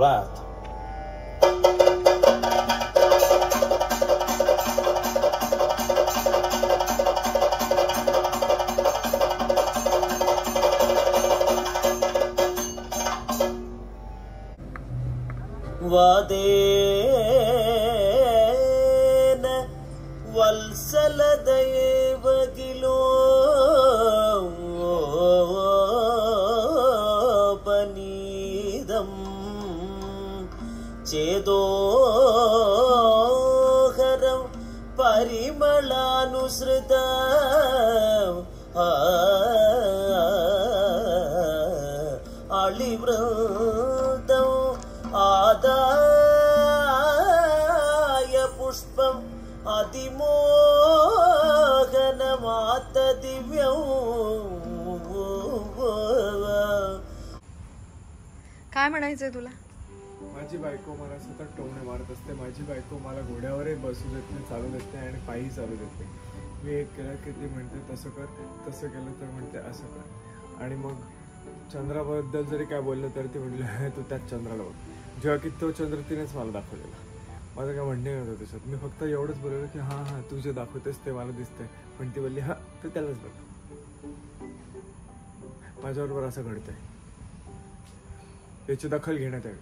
wrath. वादेन वत्सलदैवगिलो पनीदं चेदोहरं परिमलानुसृतं अलिवृतं आदाय पुष्पम् अतिमोहनमातदिव्यं. काय म्हणायचंय तुला? माझी बायको मला सतत टोमणे मारत असते. माझी बायको मला घोड्यावरही बसू देत नाही, चालू देत नाही आणि पायी चालू देत नाही. मी एक केलं की ती म्हणते तसं कर, तसं केलं तर म्हणते असं कर. आणि मग चंद्राबद्दल जरी काय बोललं तर ती म्हटलं तू त्याच चंद्राला बघ, जेव्हा की तो चंद्र तिनेच मला दाखवलेला. माझं काय म्हणणे नव्हतं त्याच्यात. मी फक्त एवढंच बोललो की हां हां तू जे दाखवतेस ते मला दिसतंय. पण ती बोलली हां तर त्यालाच बघ. माझ्याबरोबर असं घडतंय, याची दखल घेण्यात यावी.